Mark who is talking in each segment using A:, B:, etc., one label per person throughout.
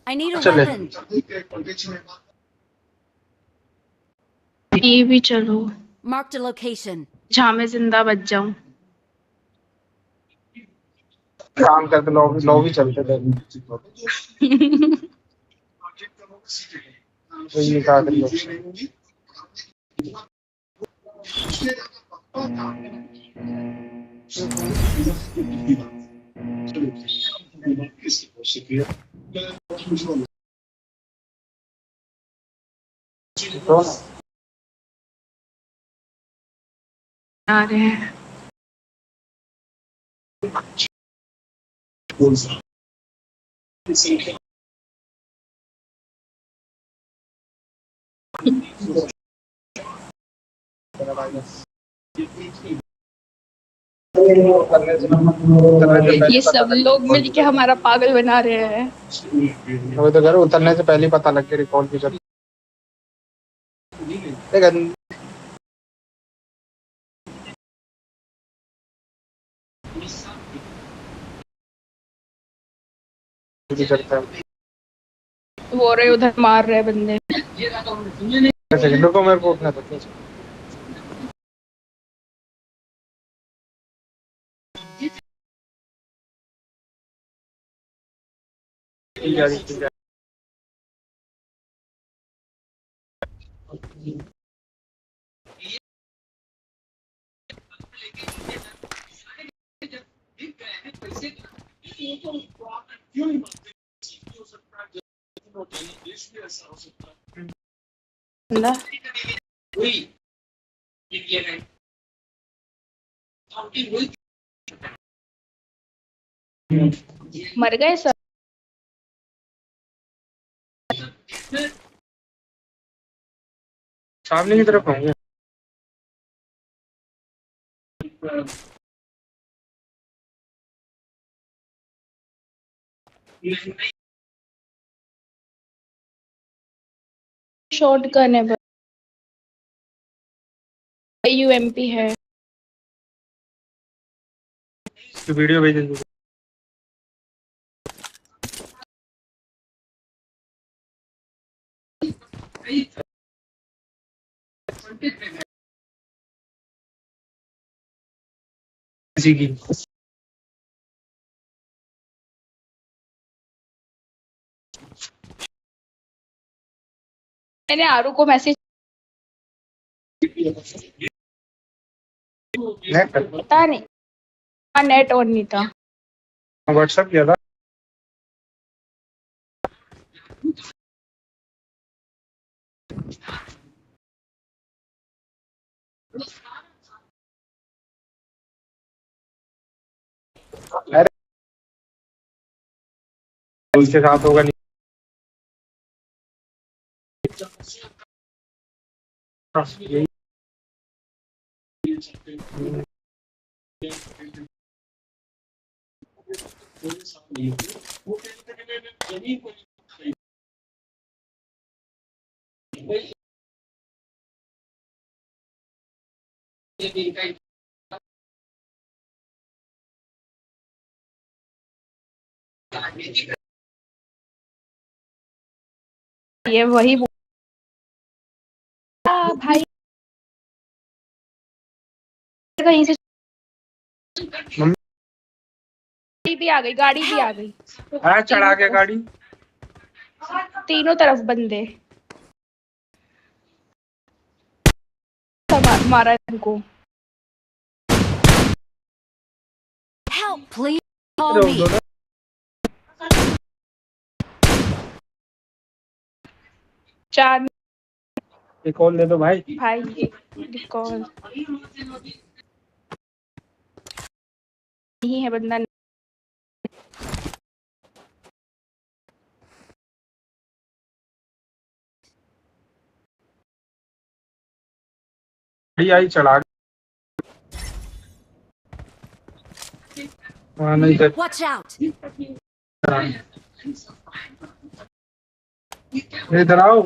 A: I need a
B: चले
A: weapon.
C: ये भी चलो
A: Marked a location.
C: जहाँ मैं जिंदा बच जाऊं।
B: काम करते लॉबी चलते थे तो ये क्या कर लो तो
C: आ रहे हैं ये सब लोग मिलके हमारा पागल बना रहे हैं।
B: वो तो घर उतरने से पहले ही पता लग गया रिकॉल की जरूरत चलता है
C: वो रहे उधर मार रहे बंदे।
B: सेकंडों को मेरे को उठना था
C: बंदा मर गए सब।
B: सामने की तरफ होंगे
C: शॉर्ट गन है यूएमपी है।
B: तो वीडियो भेज दीजिए किसी की
C: मैंने आरू को मैसेज पता नहीं नेट ऑन नहीं था।
B: व्हाट्सएप किया था अरे उसके साथ होगा नहीं यही
C: ये वही भाई कहीं से भी आ गई, गाड़ी भी आ गई।
B: चढ़ा के गाड़ी
C: तीनों तरफ बंदे मारा इनको।
A: Help, please. Call me.
C: चार
B: एक कॉल दे दो भाई
C: भाई कॉल नहीं है बंदा।
B: गाड़ी आई चढ़ा वहाँ नहीं कर
A: Watch out.
B: इधर आओ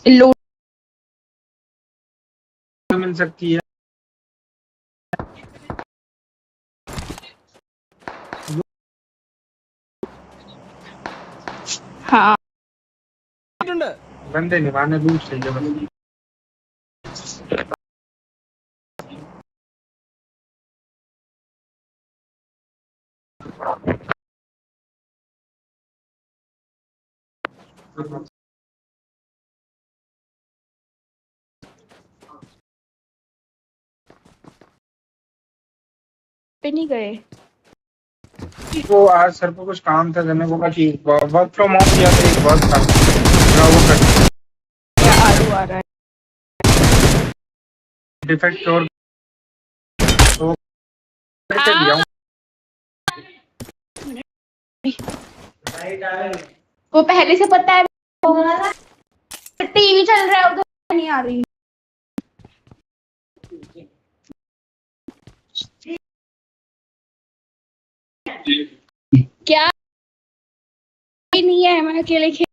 C: लूट
B: मिल सकती है
C: हाँ
B: बंदे निभाने दूर चाहिए बस।
C: पे नहीं गए।
B: वो आज सर को कुछ काम था, मैंने बोला कि वर्क फ्रॉम होम किया था, एक वर्क था मैं वो कर
C: क्या आलू आ रहा है?
B: डिफेक्ट और तो करके दिया हूँ।
C: वो पहले से पता है। टीवी चल रहा है उधर, नहीं आ रही। क्या नहीं है, मैं अकेले खेल।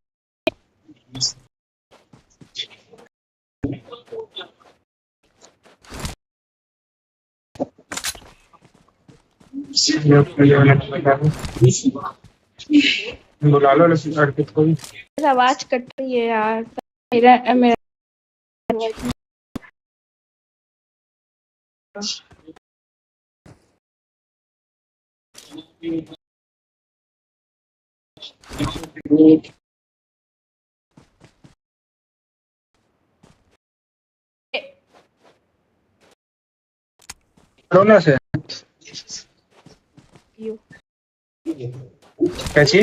B: बुला लो अर्पित को भी।
C: आवाज कट रही है यार। मेरा
B: कोरोना से कैसी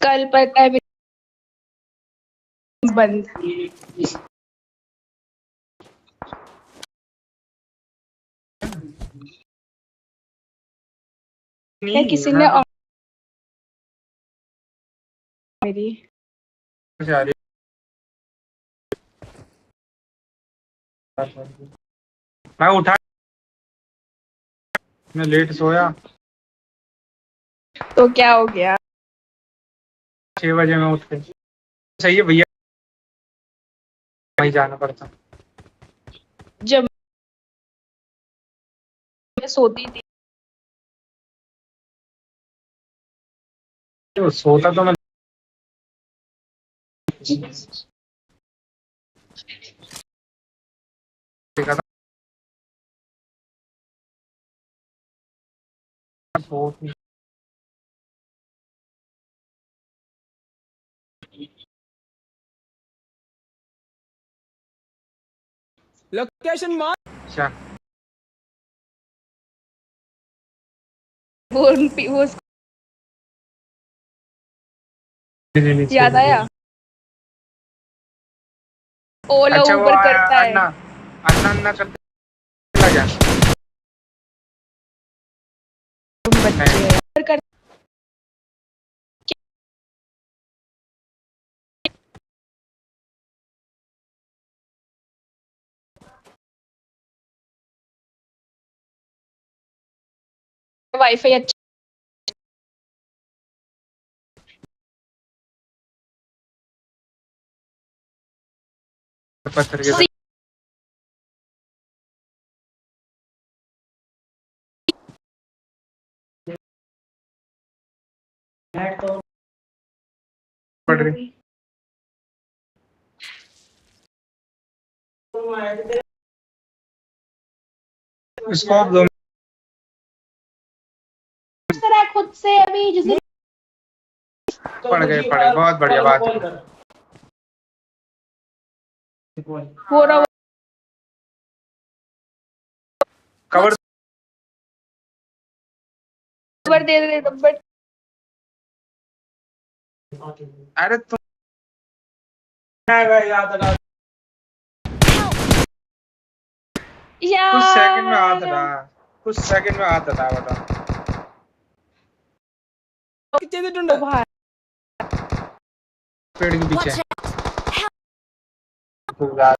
C: कल पता है बंद। क्या किसी ने मेरी
B: मैं उठा, मैं लेट सोया,
C: तो क्या हो गया?
B: 6 बजे में उठ के। सही है भैया, वहीं जाना पड़ता।
C: जब मैं सोती थी
B: तो सोता तो मैं देखा था,
D: लोकेशन मार।
B: अच्छा
C: वो याद आया। ओला
B: अच्छा वो
C: ऊबर करता है।
B: अन्ना अन्ना अन्ना करते लगा।
C: तुम बच्चे ऊबर कर वाईफाई अच्छा।
B: पत्थर के पड़ रही स्कोप दो।
C: खुद से अभी जिसे
B: पड़ गए बहुत बढ़िया बात।
C: हो रहा
B: कवर
C: दे दे बट
B: अरे तुम कुछ सेकंड में आता था, कुछ सेकंड में आता था बता।
D: कितने दिन
B: पेड़ के पीछे
A: Watch out!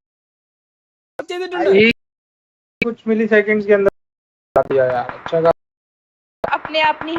B: भाई कुछ मिली सेकंड्स के अंदर बता दिया यार। अच्छा
C: अपने आप नहीं